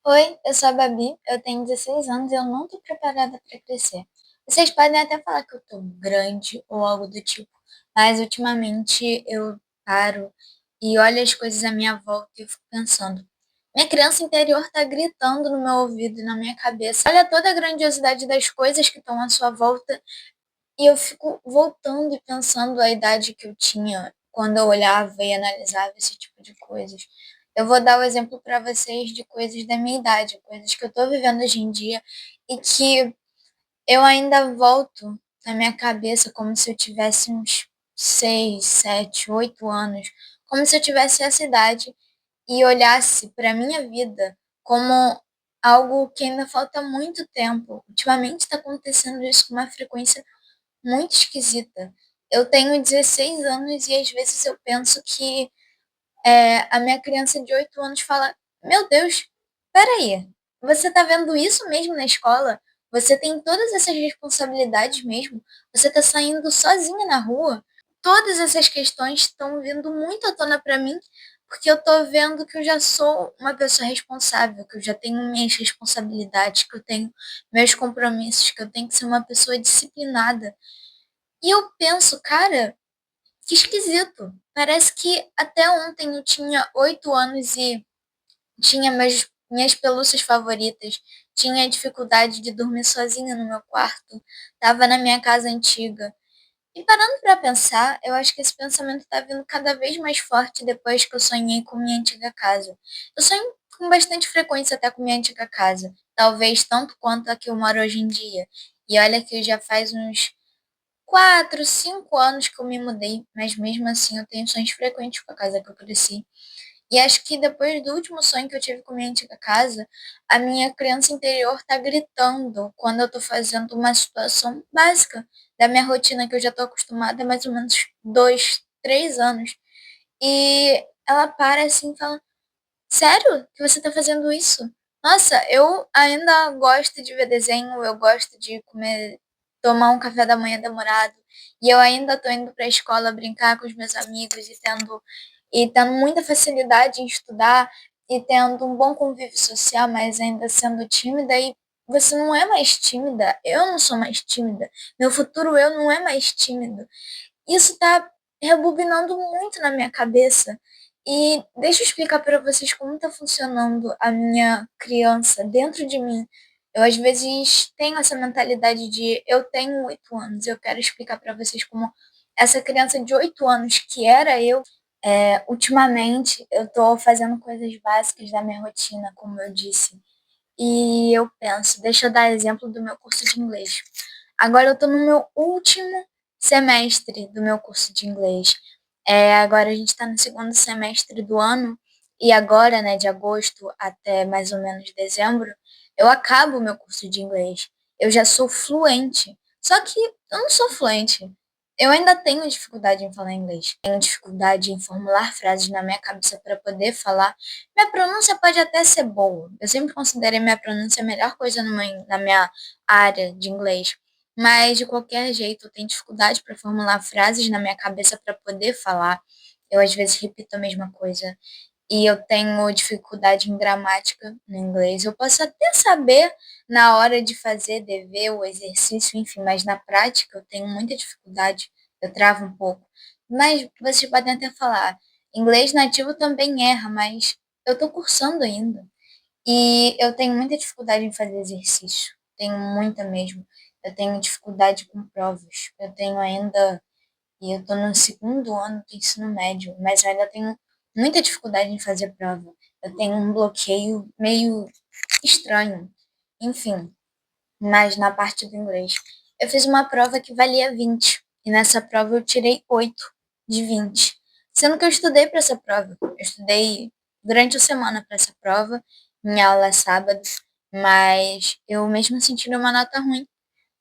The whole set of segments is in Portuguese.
Oi, eu sou a Babi, eu tenho 16 anos e eu não tô preparada para crescer. Vocês podem até falar que eu tô grande ou algo do tipo, mas ultimamente eu paro e olho as coisas à minha volta e eu fico pensando. Minha criança interior tá gritando no meu ouvido e na minha cabeça. Olha toda a grandiosidade das coisas que estão à sua volta e eu fico voltando e pensando a idade que eu tinha quando eu olhava e analisava esse tipo de coisas. Eu vou dar o exemplo para vocês de coisas da minha idade, coisas que eu estou vivendo hoje em dia e que eu ainda volto na minha cabeça como se eu tivesse uns 6, 7, 8 anos, como se eu tivesse essa idade e olhasse para a minha vida como algo que ainda falta muito tempo. Ultimamente está acontecendo isso com uma frequência muito esquisita. Eu tenho 16 anos e às vezes eu penso que a minha criança de 8 anos fala: Meu Deus, peraí, você tá vendo isso mesmo na escola? Você tem todas essas responsabilidades mesmo? Você tá saindo sozinha na rua? Todas essas questões estão vindo muito à tona para mim, porque eu tô vendo que eu já sou uma pessoa responsável, que eu já tenho minhas responsabilidades, que eu tenho meus compromissos, que eu tenho que ser uma pessoa disciplinada. E eu penso, cara, que esquisito. Parece que até ontem eu tinha 8 anos e tinha minhas pelúcias favoritas. Tinha dificuldade de dormir sozinha no meu quarto. Tava na minha casa antiga. E parando pra pensar, eu acho que esse pensamento tá vindo cada vez mais forte depois que eu sonhei com minha antiga casa. Eu sonho com bastante frequência até com minha antiga casa. Talvez tanto quanto a que eu moro hoje em dia. E olha que já faz uns 4, 5 anos que eu me mudei, mas mesmo assim eu tenho sonhos frequentes com a casa que eu cresci. E acho que depois do último sonho que eu tive com minha antiga casa, a minha criança interior tá gritando quando eu tô fazendo uma situação básica da minha rotina que eu já tô acostumada há mais ou menos 2, 3 anos. E ela para assim e fala: Sério que você tá fazendo isso? Nossa, eu ainda gosto de ver desenho, eu gosto de comer, tomar um café da manhã demorado, e eu ainda tô indo pra escola brincar com os meus amigos e tendo muita facilidade em estudar e tendo um bom convívio social, mas ainda sendo tímida e você não é mais tímida, eu não sou mais tímida, meu futuro eu não é mais tímido. Isso tá rebobinando muito na minha cabeça. E deixa eu explicar para vocês como tá funcionando a minha criança dentro de mim. Eu às vezes tenho essa mentalidade de eu tenho 8 anos, eu quero explicar para vocês como essa criança de 8 anos que era eu, ultimamente eu tô fazendo coisas básicas da minha rotina, como eu disse. E eu penso, deixa eu dar exemplo do meu curso de inglês. Agora eu tô no meu último semestre do meu curso de inglês. Agora a gente está no segundo semestre do ano e agora, né, de agosto até mais ou menos dezembro, eu acabo o meu curso de inglês. Eu já sou fluente. Só que eu não sou fluente. Eu ainda tenho dificuldade em falar inglês. Tenho dificuldade em formular frases na minha cabeça para poder falar. Minha pronúncia pode até ser boa. Eu sempre considerei minha pronúncia a melhor coisa na minha área de inglês. Mas, de qualquer jeito, eu tenho dificuldade para formular frases na minha cabeça para poder falar. Eu, às vezes, repito a mesma coisa. E eu tenho dificuldade em gramática no inglês. Eu posso até saber na hora de fazer dever, o exercício, enfim, mas na prática eu tenho muita dificuldade. Eu travo um pouco. Mas vocês podem até falar, inglês nativo também erra, mas eu estou cursando ainda. E eu tenho muita dificuldade em fazer exercício. Tenho muita mesmo. Eu tenho dificuldade com provas. Eu tenho ainda. E eu tô no segundo ano do ensino médio, mas eu ainda tenho muita dificuldade em fazer prova. Eu tenho um bloqueio meio estranho. Enfim, mas na parte do inglês. Eu fiz uma prova que valia 20. E nessa prova eu tirei 8 de 20. Sendo que eu estudei para essa prova. Eu estudei durante a semana para essa prova. Minha aula é sábado. Mas eu mesmo senti uma nota ruim.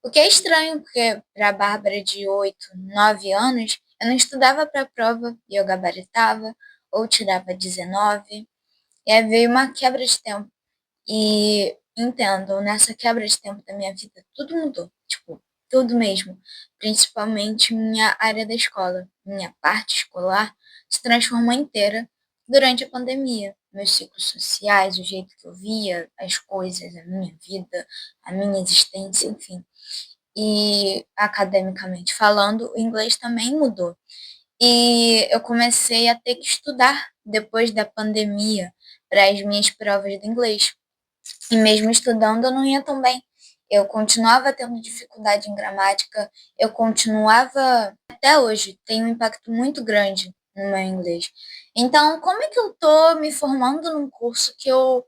O que é estranho, porque para a Bárbara de 8, 9 anos, eu não estudava para a prova e eu gabaritava, ou tirava 19. E aí veio uma quebra de tempo. E entendo, nessa quebra de tempo da minha vida, tudo mudou. Tipo, tudo mesmo. Principalmente minha área da escola. Minha parte escolar se transformou inteira durante a pandemia. Meus ciclos sociais, o jeito que eu via as coisas, a minha vida, a minha existência, enfim. E academicamente falando, o inglês também mudou. E eu comecei a ter que estudar depois da pandemia para as minhas provas de inglês. E mesmo estudando, eu não ia tão bem. Eu continuava tendo dificuldade em gramática, eu continuava, até hoje, tem um impacto muito grande no meu inglês. Então, como é que eu tô me formando num curso que eu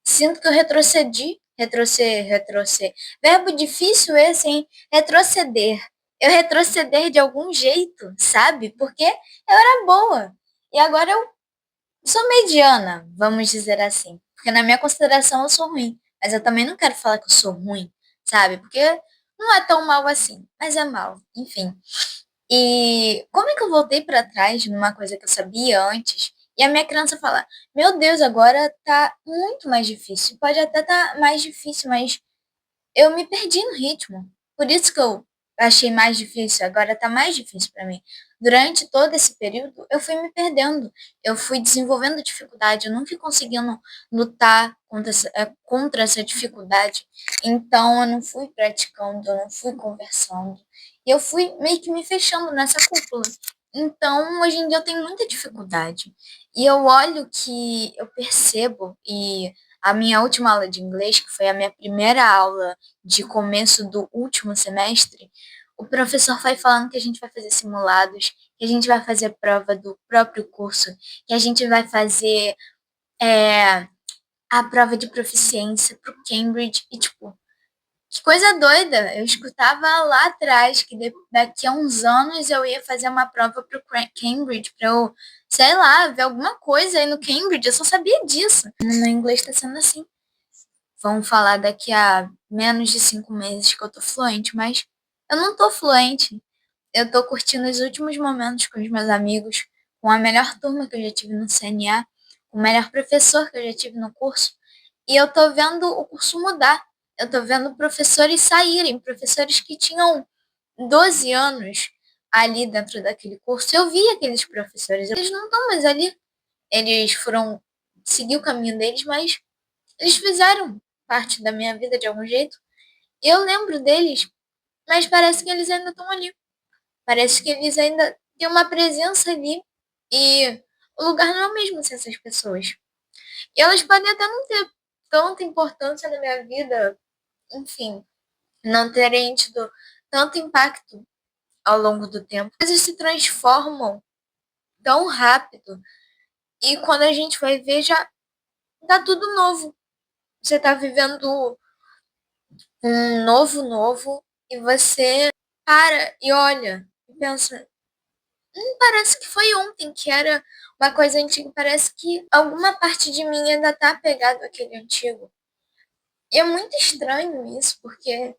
sinto que eu retrocedi? Retroceder. Verbo difícil esse, hein? Retroceder. Eu retroceder de algum jeito, sabe? Porque eu era boa. E agora eu sou mediana, vamos dizer assim. Porque na minha consideração eu sou ruim. Mas eu também não quero falar que eu sou ruim, sabe? Porque não é tão mal assim. Mas é mal, enfim. E como é que eu voltei para trás numa coisa que eu sabia antes? E a minha criança fala: Meu Deus, agora tá muito mais difícil. Pode até estar mais difícil, mas eu me perdi no ritmo. Por isso que eu achei mais difícil, agora tá mais difícil para mim. Durante todo esse período, eu fui me perdendo, eu fui desenvolvendo dificuldade, eu não fui conseguindo lutar contra essa dificuldade. Então, eu não fui praticando, eu não fui conversando. E eu fui meio que me fechando nessa cúpula. Então, hoje em dia, eu tenho muita dificuldade. E eu olho que eu percebo, e a minha última aula de inglês, que foi a minha primeira aula de começo do último semestre, o professor foi falando que a gente vai fazer simulados, que a gente vai fazer prova do próprio curso, que a gente vai fazer é, a prova de proficiência para o Cambridge. E, tipo, que coisa doida! Eu escutava lá atrás que daqui a uns anos eu ia fazer uma prova para o Cambridge, para eu, sei lá, ver alguma coisa aí no Cambridge. Eu só sabia disso. No meu inglês está sendo assim. Vamos falar daqui a menos de 5 meses que eu tô fluente, mas eu não tô fluente. Eu tô curtindo os últimos momentos com os meus amigos, com a melhor turma que eu já tive no CNA, com o melhor professor que eu já tive no curso. E eu tô vendo o curso mudar. Eu tô vendo professores saírem, professores que tinham 12 anos ali dentro daquele curso. Eu vi aqueles professores, eles não estão mais ali. Eles foram seguir o caminho deles, mas eles fizeram parte da minha vida de algum jeito. Eu lembro deles, mas parece que eles ainda estão ali. Parece que eles ainda têm uma presença ali. E o lugar não é o mesmo sem essas pessoas. E elas podem até não ter tanta importância na minha vida, enfim, não terem tido tanto impacto ao longo do tempo. As coisas se transformam tão rápido. E quando a gente vai ver, já tá tudo novo. Você tá vivendo um novo, e você para e olha e pensa, parece que foi ontem, que era uma coisa antiga, parece que alguma parte de mim ainda tá apegado àquele antigo. E é muito estranho isso, porque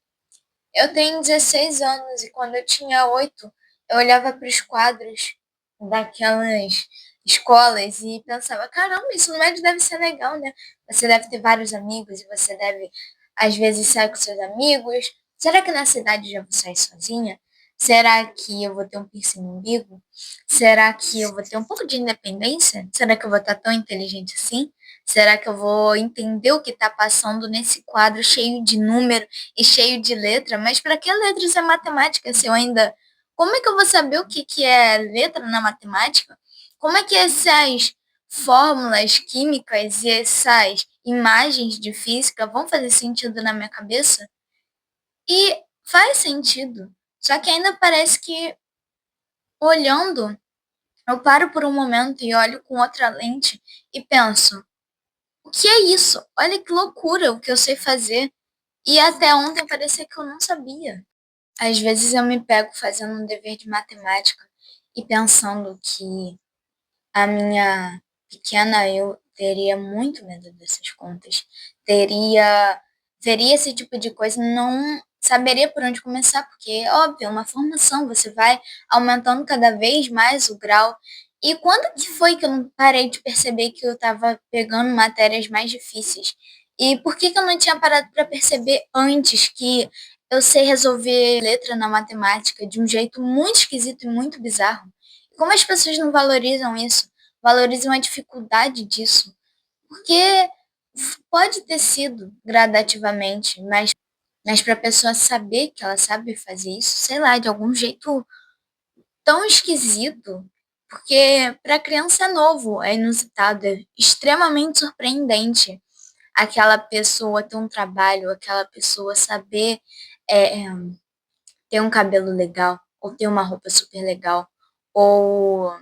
eu tenho 16 anos e quando eu tinha 8 eu olhava para os quadros daquelas escolas e pensava, caramba, isso no médio deve ser legal, né? Você deve ter vários amigos e você deve, às vezes, sair com seus amigos. Será que na cidade já vou sair sozinha? Será que eu vou ter um piercing no umbigo? Será que eu vou ter um pouco de independência? Será que eu vou estar tão inteligente assim? Será que eu vou entender o que está passando nesse quadro cheio de número e cheio de letra? Mas para que letras é matemática se eu ainda. Como é que eu vou saber o que, que é letra na matemática? Como é que essas fórmulas químicas e essas imagens de física vão fazer sentido na minha cabeça? E faz sentido. Só que ainda parece que, olhando, eu paro por um momento e olho com outra lente e penso: o que é isso? Olha que loucura o que eu sei fazer. E até ontem parecia que eu não sabia. Às vezes eu me pego fazendo um dever de matemática e pensando que a minha pequena eu teria muito medo dessas contas. Teria, veria esse tipo de coisa, não saberia por onde começar, porque, óbvio, é uma formação, você vai aumentando cada vez mais o grau. E quando que foi que eu não parei de perceber que eu estava pegando matérias mais difíceis? E por que que eu não tinha parado para perceber antes que eu sei resolver letra na matemática de um jeito muito esquisito e muito bizarro? Como as pessoas não valorizam isso? valorizam a dificuldade disso, porque pode ter sido gradativamente, mas para a pessoa saber que ela sabe fazer isso, sei lá, de algum jeito tão esquisito, porque para a criança é novo, é inusitado, é extremamente surpreendente aquela pessoa ter um trabalho, aquela pessoa saber é, ter um cabelo legal, ou ter uma roupa super legal, ou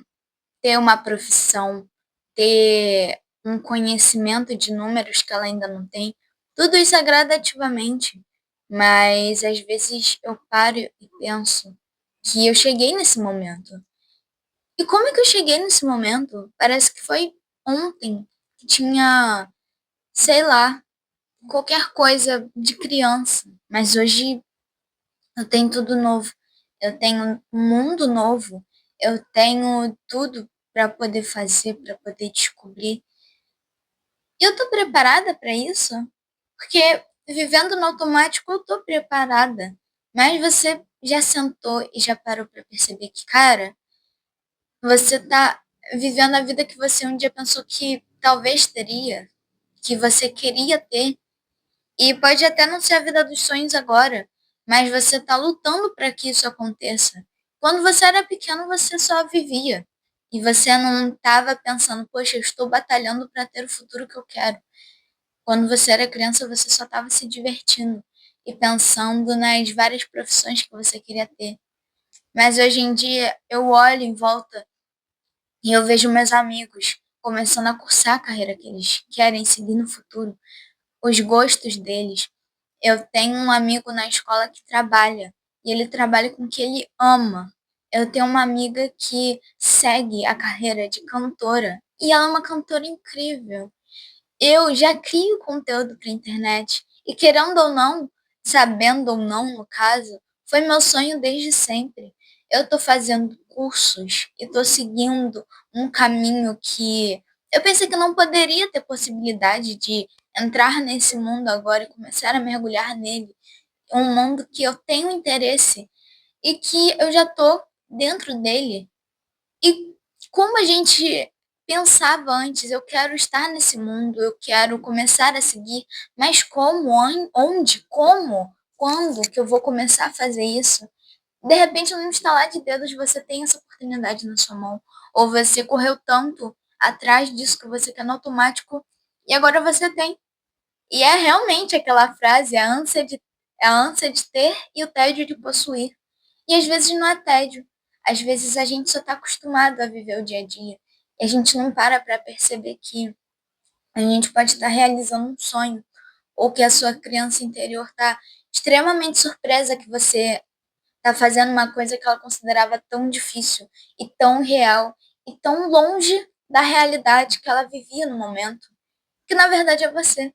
ter uma profissão, ter um conhecimento de números que ela ainda não tem. Tudo isso é gradativamente, mas às vezes eu paro e penso que eu cheguei nesse momento. E como é que eu cheguei nesse momento? Parece que foi ontem, que tinha, sei lá, qualquer coisa de criança, mas hoje eu tenho tudo novo. Eu tenho um mundo novo. Eu tenho tudo para poder fazer, para poder descobrir. E eu tô preparada para isso? Porque vivendo no automático eu tô preparada. Mas você já sentou e já parou para perceber que, cara, você tá vivendo a vida que você um dia pensou que talvez teria, que você queria ter. E pode até não ser a vida dos sonhos agora, mas você está lutando para que isso aconteça. Quando você era pequeno, você só vivia. E você não estava pensando, poxa, eu estou batalhando para ter o futuro que eu quero. Quando você era criança, você só estava se divertindo e pensando nas várias profissões que você queria ter. Mas hoje em dia, eu olho em volta e eu vejo meus amigos começando a cursar a carreira que eles querem seguir no futuro, os gostos deles. Eu tenho um amigo na escola que trabalha, e ele trabalha com o que ele ama. Eu tenho uma amiga que segue a carreira de cantora, e ela é uma cantora incrível. Eu já crio conteúdo para internet, e querendo ou não, sabendo ou não, no caso, foi meu sonho desde sempre. Eu estou fazendo cursos e estou seguindo um caminho que eu pensei que não poderia ter possibilidade de entrar nesse mundo agora e começar a mergulhar nele. É um mundo que eu tenho interesse e que eu já estou dentro dele. E como a gente pensava antes, eu quero estar nesse mundo, eu quero começar a seguir, mas como, onde, como, quando que eu vou começar a fazer isso? De repente, num estalar de dedos, você tem essa oportunidade na sua mão. Ou você correu tanto atrás disso que você quer no automático e agora você tem. E é realmente aquela frase, a ânsia de ter e o tédio de possuir. E às vezes não é tédio. Às vezes a gente só está acostumado a viver o dia a dia. E a gente não para perceber que a gente pode estar realizando um sonho. Ou que a sua criança interior está extremamente surpresa que você está fazendo uma coisa que ela considerava tão difícil e tão real e tão longe da realidade que ela vivia no momento. Que na verdade é você,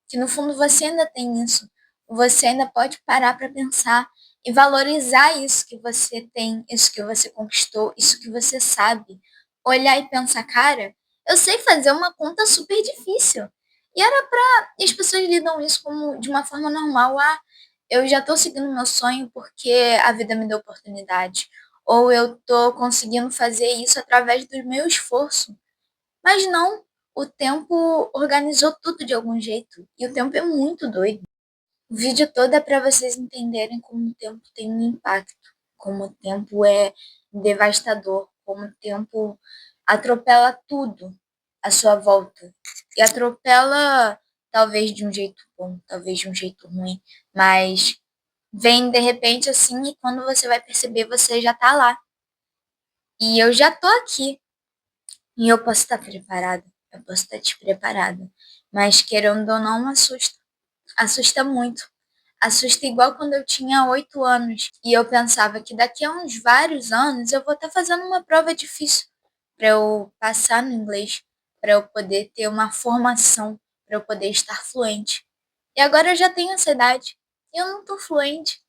que no fundo você ainda tem isso. Você ainda pode parar para pensar e valorizar isso que você tem, isso que você conquistou, isso que você sabe. Olhar e pensar, cara, eu sei fazer uma conta super difícil. E era pra. E as pessoas lidam isso como de uma forma normal. Ah, eu já tô seguindo meu sonho porque a vida me deu oportunidade. Ou eu tô conseguindo fazer isso através do meu esforço. Mas não, o tempo organizou tudo de algum jeito. E o tempo é muito doido. O vídeo todo é para vocês entenderem como o tempo tem um impacto, como o tempo é devastador, como o tempo atropela tudo à sua volta. E atropela talvez de um jeito bom, talvez de um jeito ruim, mas vem de repente assim e quando você vai perceber, você já tá lá. E eu já tô aqui. E eu posso estar preparada, eu posso estar despreparada. Mas querendo ou não, assusta. Assusta muito. Assusta igual quando eu tinha 8 anos. E eu pensava que daqui a uns vários anos eu vou estar fazendo uma prova difícil para eu passar no inglês, para eu poder ter uma formação, para eu poder estar fluente. E agora eu já tenho essa idade. E eu não estou fluente.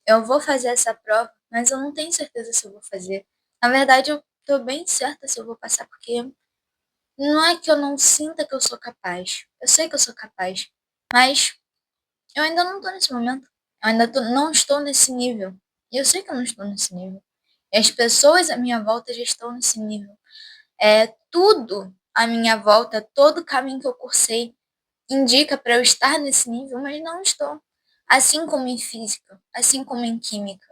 Eu vou fazer essa prova, mas eu não tenho certeza se eu vou fazer. Na verdade, eu estou bem certa se eu vou passar, porque não é que eu não sinta que eu sou capaz. Eu sei que eu sou capaz. Mas eu ainda não tô nesse momento. Eu ainda não estou nesse nível. E eu sei que eu não estou nesse nível. E as pessoas à minha volta já estão nesse nível. Tudo à minha volta, todo o caminho que eu cursei, indica para eu estar nesse nível, mas não estou. Assim como em física, assim como em química.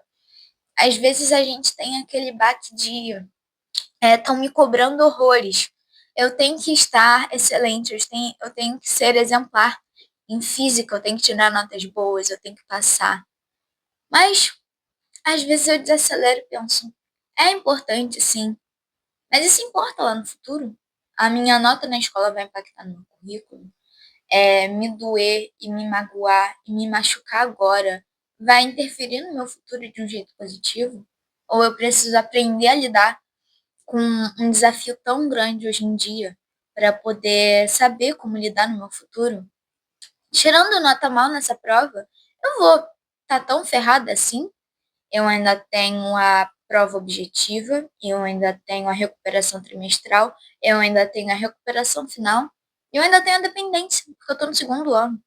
Às vezes a gente tem aquele baque de estão me cobrando horrores. Eu tenho que estar excelente, eu tenho que ser exemplar. Em física, eu tenho que tirar notas boas, eu tenho que passar. Mas, às vezes, eu desacelero e penso: é importante, sim, mas isso importa lá no futuro? A minha nota na escola vai impactar no meu currículo? Me doer e me magoar e me machucar agora vai interferir no meu futuro de um jeito positivo? Ou eu preciso aprender a lidar com um desafio tão grande hoje em dia para poder saber como lidar no meu futuro? Tirando nota mal nessa prova, eu vou estar tão ferrada assim? Eu ainda tenho a prova objetiva, eu ainda tenho a recuperação trimestral, eu ainda tenho a recuperação final, eu ainda tenho a dependência, porque eu estou no segundo ano.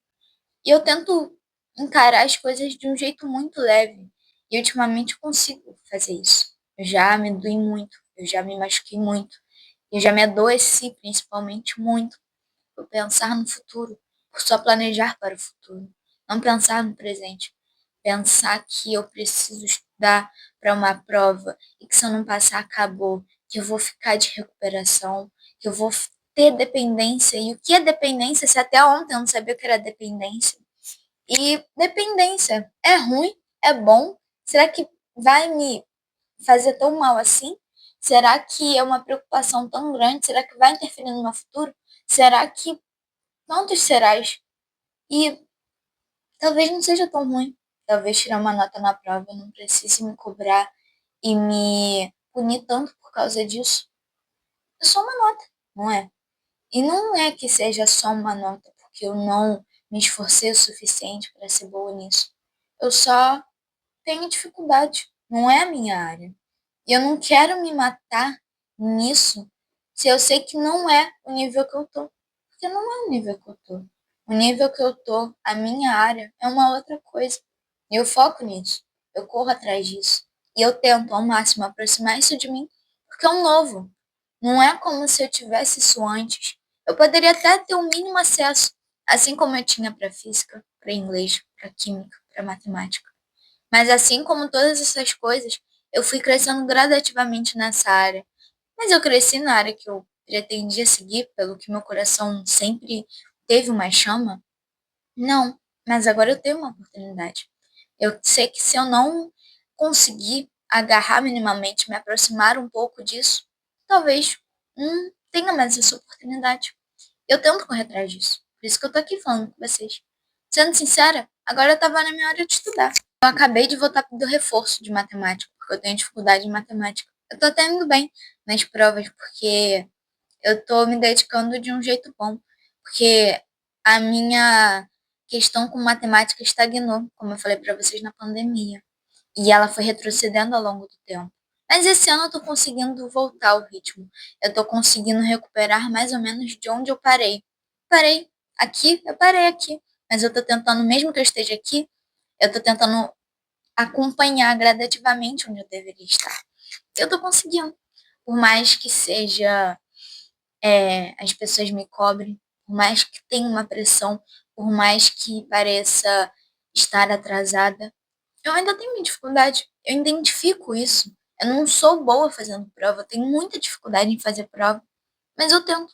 E eu tento encarar as coisas de um jeito muito leve. E ultimamente eu consigo fazer isso. Eu já me doei muito, eu já me machuquei muito, eu já me adoeci principalmente muito por pensar no futuro, por só planejar para o futuro, não pensar no presente. Pensar que eu preciso estudar para uma prova e que se eu não passar, acabou, que eu vou ficar de recuperação, que eu vou ter dependência. E o que é dependência? Se até ontem eu não sabia o que era dependência. E dependência é ruim? É bom? Será que vai me fazer tão mal assim? Será que é uma preocupação tão grande? Será que vai interferir no meu futuro? Será que quantos serás? E talvez não seja tão ruim. Talvez tirar uma nota na prova eu não precise me cobrar e me punir tanto por causa disso. É só uma nota, não é? E não é que seja só uma nota, porque eu não me esforcei o suficiente para ser boa nisso. Eu só tenho dificuldade, não é a minha área. E eu não quero me matar nisso se eu sei que não é o nível que eu tô. Porque não é o nível que eu tô. O nível que eu tô, a minha área, é uma outra coisa. E eu foco nisso. Eu corro atrás disso. E eu tento ao máximo aproximar isso de mim, porque é um novo. Não é como se eu tivesse isso antes. Eu poderia até ter o mínimo acesso, assim como eu tinha para física, para inglês, para química, para matemática. Mas assim como todas essas coisas, eu fui crescendo gradativamente nessa área. Mas eu cresci na área que eu pretendia seguir, pelo que meu coração sempre teve uma chama? Não, mas agora eu tenho uma oportunidade. Eu sei que se eu não conseguir agarrar minimamente, me aproximar um pouco disso, talvez tenha mais essa oportunidade. Eu tento correr atrás disso. Por isso que eu tô aqui falando com vocês. Sendo sincera, agora eu tava na minha hora de estudar. Eu acabei de voltar do reforço de matemática, porque eu tenho dificuldade em matemática. Eu tô até indo bem nas provas, porque eu tô me dedicando de um jeito bom. Porque a minha questão com matemática estagnou, como eu falei pra vocês na pandemia. E ela foi retrocedendo ao longo do tempo. Mas esse ano eu tô conseguindo voltar ao ritmo. Eu tô conseguindo recuperar mais ou menos de onde eu parei. Parei aqui, eu parei aqui. Mas eu tô tentando, mesmo que eu esteja aqui, eu tô tentando acompanhar gradativamente onde eu deveria estar. Eu tô conseguindo. Por mais que seja, as pessoas me cobrem, por mais que tenha uma pressão, por mais que pareça estar atrasada, eu ainda tenho minha dificuldade. Eu identifico isso. Eu não sou boa fazendo prova, eu tenho muita dificuldade em fazer prova, mas eu tento.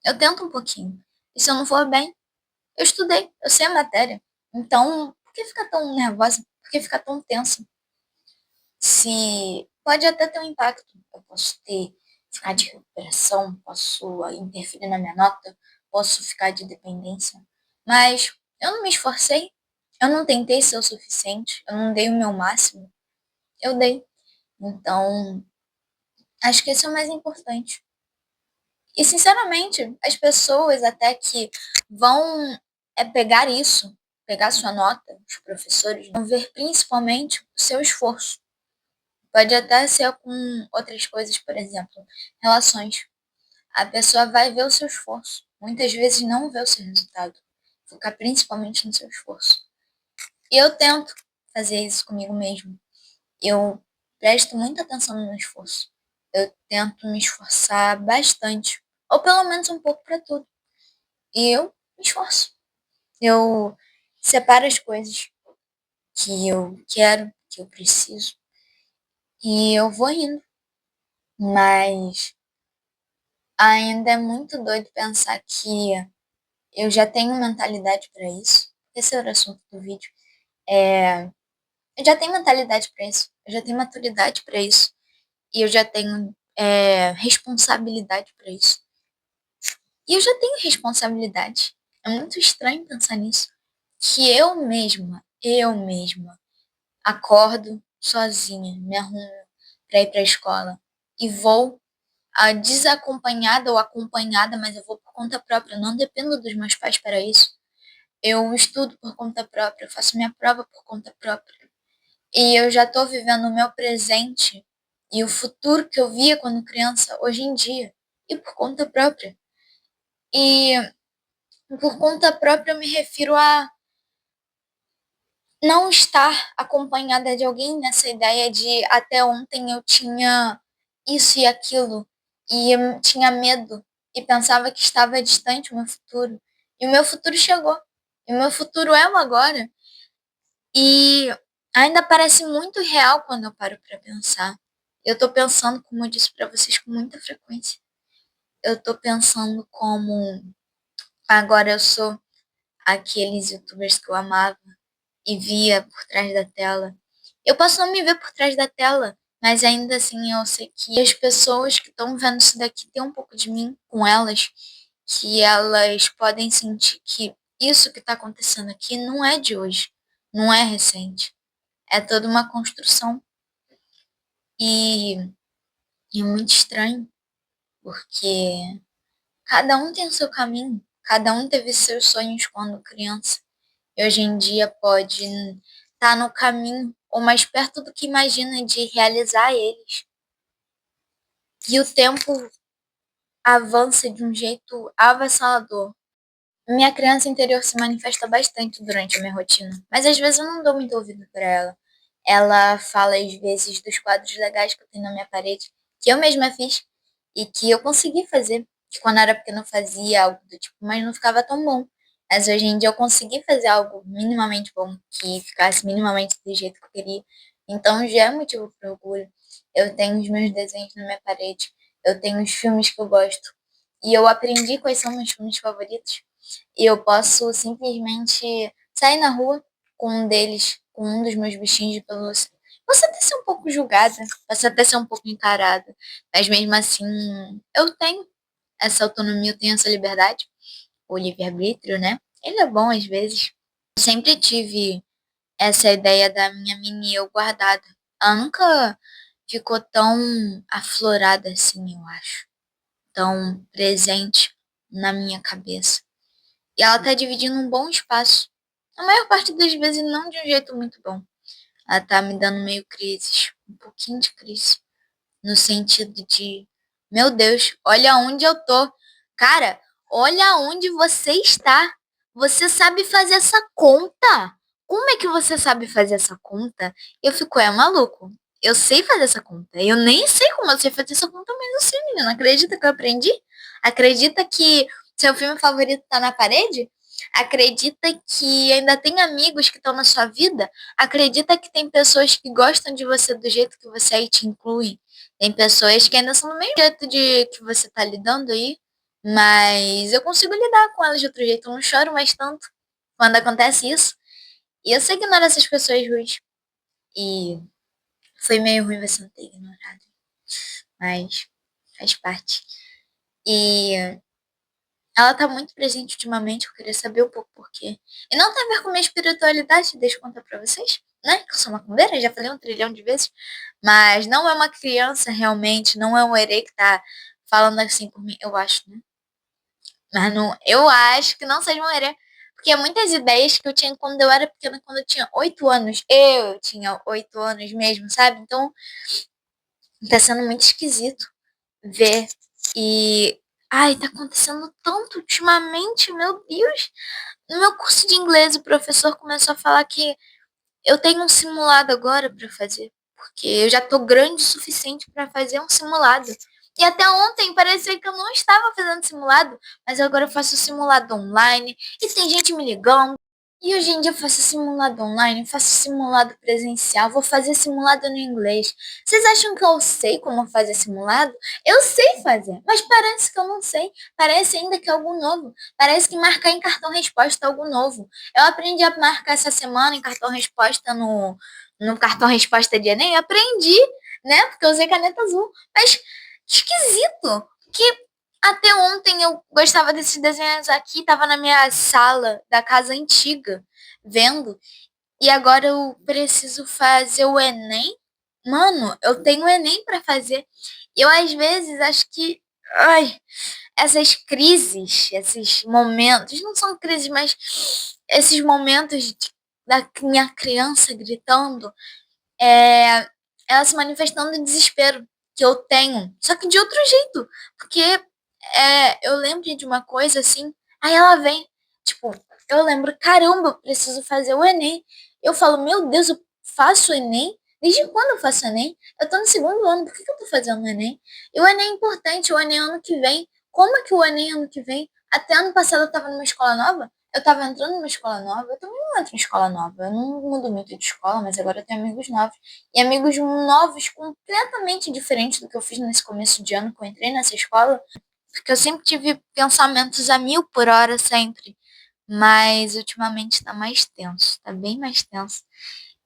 Eu tento um pouquinho. E se eu não for bem, eu estudei, eu sei a matéria. Então, por que ficar tão nervosa? Por que ficar tão tensa? Se pode até ter um impacto. Eu posso ficar de recuperação, posso interferir na minha nota, posso ficar de dependência. Mas eu não me esforcei, eu não tentei ser o suficiente, eu não dei o meu máximo, eu dei. Então, acho que isso é o mais importante. E, sinceramente, as pessoas até que vão pegar isso, pegar sua nota, os professores, vão ver principalmente o seu esforço. Pode até ser com outras coisas, por exemplo, relações. A pessoa vai ver o seu esforço. Muitas vezes não vê o seu resultado. Focar principalmente no seu esforço. E eu tento fazer isso comigo mesmo. Eu presto muita atenção no meu esforço. eu tento me esforçar bastante, ou pelo menos um pouco para tudo. E eu me esforço. Eu separo as coisas que eu quero, que eu preciso, e eu vou indo. Mas ainda é muito doido pensar que eu já tenho mentalidade para isso. Esse era o assunto do vídeo. Eu já tenho mentalidade para isso. Eu já tenho maturidade para isso. E eu já tenho responsabilidade para isso. E eu já tenho responsabilidade. É muito estranho pensar nisso. Que eu mesma, acordo sozinha, me arrumo para ir para a escola e vou desacompanhada ou acompanhada, mas eu vou por conta própria, não dependo dos meus pais para isso. Eu estudo por conta própria, eu faço minha prova por conta própria. E eu já estou vivendo o meu presente e o futuro que eu via quando criança, hoje em dia, e por conta própria. E por conta própria eu me refiro a não estar acompanhada de alguém nessa ideia de até ontem eu tinha isso e aquilo e eu tinha medo e pensava que estava distante o meu futuro. E o meu futuro chegou. E o meu futuro é o agora. E ainda parece muito real quando eu paro para pensar. Eu tô pensando, como eu disse para vocês, com muita frequência. Eu tô pensando como agora eu sou aqueles youtubers que eu amava e via por trás da tela. Eu posso não me ver por trás da tela, mas ainda assim eu sei que as pessoas que estão vendo isso daqui têm um pouco de mim com elas, que elas podem sentir que isso que está acontecendo aqui não é de hoje, não é recente, é toda uma construção. E é muito estranho, porque cada um tem o seu caminho, cada um teve seus sonhos quando criança. E hoje em dia pode estar no caminho ou mais perto do que imagina de realizar eles. E o tempo avança de um jeito avassalador. Minha criança interior se manifesta bastante durante a minha rotina, mas às vezes eu não dou muito ouvido para ela. Ela fala às vezes dos quadros legais que eu tenho na minha parede, que eu mesma fiz e que eu consegui fazer, que quando era pequena eu fazia algo do tipo, mas não ficava tão bom. Mas hoje em dia eu consegui fazer algo minimamente bom, que ficasse minimamente do jeito que eu queria. Então já é motivo para orgulho. Eu tenho os meus desenhos na minha parede, eu tenho os filmes que eu gosto, e eu aprendi quais são meus filmes favoritos. E eu posso simplesmente sair na rua com um deles, com um dos meus bichinhos de pelúcia. Posso até ser um pouco julgada, posso até ser um pouco encarada, mas mesmo assim eu tenho essa autonomia, eu tenho essa liberdade, o livre-arbítrio, né? Ele é bom às vezes. Eu sempre tive essa ideia da minha mini eu guardada. Ela nunca ficou tão aflorada assim, eu acho. Tão presente na minha cabeça. E ela tá dividindo um bom espaço. A maior parte das vezes não de um jeito muito bom. Ela tá me dando meio crises, um pouquinho de crise. No sentido de, meu Deus, olha onde eu tô. Cara, olha onde você está. Você sabe fazer essa conta? Como é que você sabe fazer essa conta? Eu fico, é maluco. Eu sei fazer essa conta. Eu nem sei como eu sei fazer essa conta, mas eu sei, menina. Acredita que eu aprendi? Acredita que seu filme favorito tá na parede? Acredita que ainda tem amigos que estão na sua vida? Acredita que tem pessoas que gostam de você do jeito que você é e te incluem? Tem pessoas que ainda são do mesmo jeito de que você tá lidando aí, mas eu consigo lidar com elas de outro jeito. Eu não choro mais tanto quando acontece isso. E eu sei ignorar essas pessoas ruins. E foi meio ruim você não ter ignorado, mas faz parte. E ela tá muito presente ultimamente, eu queria saber um pouco por quê. E não tem a ver com minha espiritualidade, deixa eu contar pra vocês, né? Que eu sou macumbeira, já falei 1 trilhão de vezes. Mas não é uma criança realmente, não é um herê que tá falando assim por mim, eu acho, né? Mas não, eu acho que não seja um herê. Porque muitas ideias que eu tinha quando eu era pequena, quando eu tinha 8 anos, eu tinha 8 anos mesmo, sabe? Então tá sendo muito esquisito ver. E. Ai, tá acontecendo tanto ultimamente, meu Deus. No meu curso de inglês, o professor começou a falar que eu tenho um simulado agora pra fazer. porque eu já tô grande o suficiente para fazer um simulado. E até ontem parecia que eu não estava fazendo simulado, mas agora eu faço simulado online e tem gente me ligando. E hoje em dia eu faço simulado online, faço simulado presencial, vou fazer simulado no inglês. Vocês acham que eu sei como fazer simulado? Eu sei fazer, mas parece que eu não sei. Parece ainda que é algo novo. Parece que marcar em cartão resposta é algo novo. Eu aprendi a marcar essa semana em cartão resposta no cartão resposta de Enem. Aprendi, né? Porque eu usei caneta azul. Mas esquisito. Que até ontem eu gostava desses desenhos aqui, tava na minha sala da casa antiga, vendo. E agora eu preciso fazer o Enem. Mano, eu tenho o Enem pra fazer. Eu às vezes acho que, ai, essas crises, esses momentos, não são crises, mas esses momentos da minha criança gritando, é, ela se manifestando em desespero que eu tenho, só que de outro jeito, porque eu lembro de uma coisa assim, aí ela vem, tipo, eu lembro, caramba, eu preciso fazer o Enem. Eu falo, meu Deus, eu faço o Enem? Desde quando eu faço Enem? Eu tô no segundo ano, por que que eu tô fazendo o Enem? E o Enem é importante, o Enem é ano que vem. Como é que o Enem é ano que vem? Até ano passado eu tava numa escola nova, eu tava entrando numa escola nova, eu também não entro em escola nova, eu não mudo muito de escola, mas agora eu tenho amigos novos. E amigos novos completamente diferentes do que eu fiz nesse começo de ano que eu entrei nessa escola. Porque eu sempre tive pensamentos a 1000 por hora, sempre. Mas ultimamente tá mais tenso, tá bem mais tenso.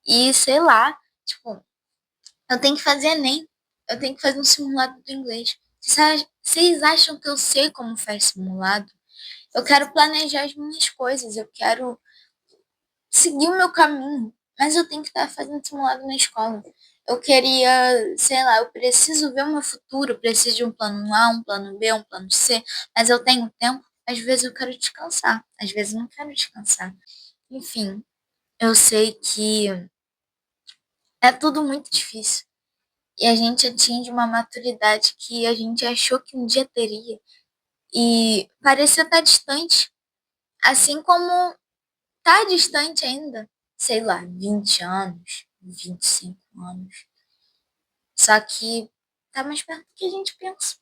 E sei lá, tipo, eu tenho que fazer Enem, eu tenho que fazer um simulado do inglês. Vocês acham que eu sei como faz simulado? Eu quero planejar as minhas coisas, eu quero seguir o meu caminho, mas eu tenho que estar fazendo simulado na escola. Eu queria, sei lá, eu preciso ver o meu futuro, eu preciso de um plano A, um plano B, um plano C, mas eu tenho tempo. Às vezes eu quero descansar, às vezes eu não quero descansar. Enfim, eu sei que é tudo muito difícil. E a gente atinge uma maturidade que a gente achou que um dia teria. E parecia estar distante. Assim como tá distante ainda, sei lá, 20 anos, 25 anos. Só que tá mais perto do que a gente pensa.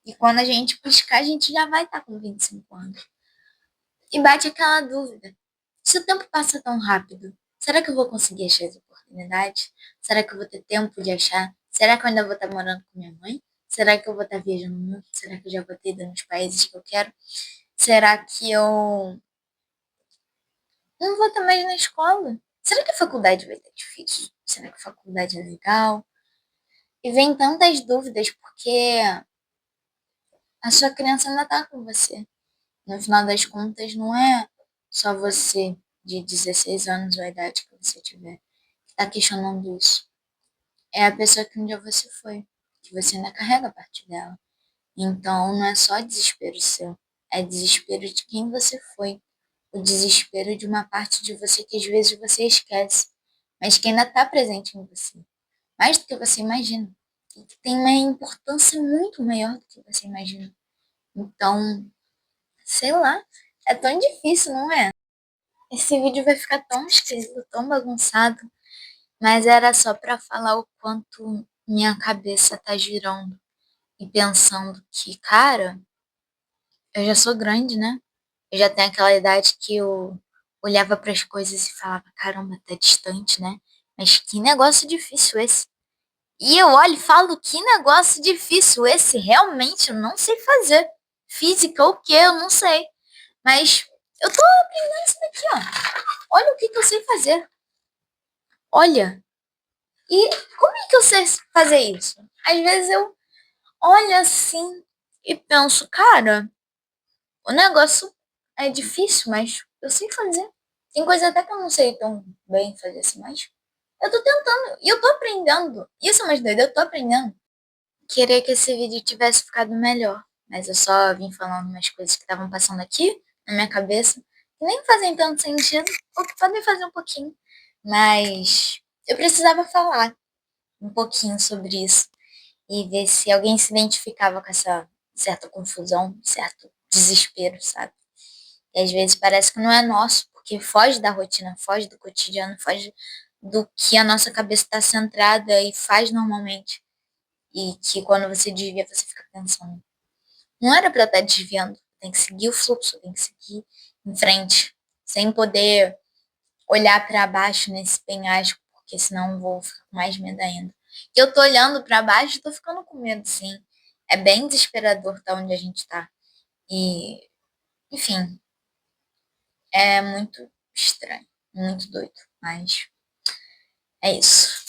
E quando a gente piscar, a gente já vai estar com 25 anos. E bate aquela dúvida. Se o tempo passa tão rápido, será que eu vou conseguir achar as oportunidades? Será que eu vou ter tempo de achar? Será que eu ainda vou estar morando com minha mãe? Será que eu vou estar viajando muito? Será que eu já vou ter ido nos países que eu quero? Será que eu não vou estar mais na escola? Será que a faculdade vai estar difícil? Será que a faculdade é legal? E vem tantas dúvidas, porque a sua criança ainda está com você. No final das contas, não é só você de 16 anos ou a idade que você tiver que está questionando isso. É a pessoa que um dia você foi, que você ainda carrega a parte dela. Então, não é só desespero seu, é desespero de quem você foi. O desespero de uma parte de você que às vezes você esquece, mas que ainda está presente em você. Mais do que você imagina. E que tem uma importância muito maior do que você imagina. Então, sei lá, é tão difícil, não é? Esse vídeo vai ficar tão esquisito, tão bagunçado, mas era só para falar o quanto minha cabeça tá girando e pensando que, cara, eu já sou grande, né? Eu já tenho aquela idade que eu olhava para as coisas e falava, caramba, tá distante, né? Mas que negócio difícil esse. E eu olho e falo, que negócio difícil esse, realmente eu não sei fazer. Física o quê? Eu não sei. Mas eu tô aprendendo isso daqui, ó. Olha o que que eu sei fazer. Olha. E como é que eu sei fazer isso? Às vezes eu olho assim e penso, cara, o negócio é difícil, mas eu sei fazer. Tem coisa até que eu não sei tão bem fazer assim, mas eu tô tentando e eu tô aprendendo. Isso é mais doido, eu tô aprendendo. Queria que esse vídeo tivesse ficado melhor, mas eu só vim falando umas coisas que estavam passando aqui na minha cabeça, que nem fazem tanto sentido, ou que podem fazer um pouquinho. Mas eu precisava falar um pouquinho sobre isso e ver se alguém se identificava com essa certa confusão, certo desespero, sabe? E às vezes parece que não é nosso, porque foge da rotina, foge do cotidiano, foge do que a nossa cabeça está centrada e faz normalmente. E que quando você desvia, você fica pensando. Não era para estar desviando. Tem que seguir o fluxo, tem que seguir em frente. Sem poder olhar para baixo nesse penhasco, porque senão eu vou ficar com mais medo ainda. E eu tô olhando para baixo e tô ficando com medo, sim. É bem desesperador estar onde a gente tá. E, enfim, é muito estranho, muito doido. Mas é isso.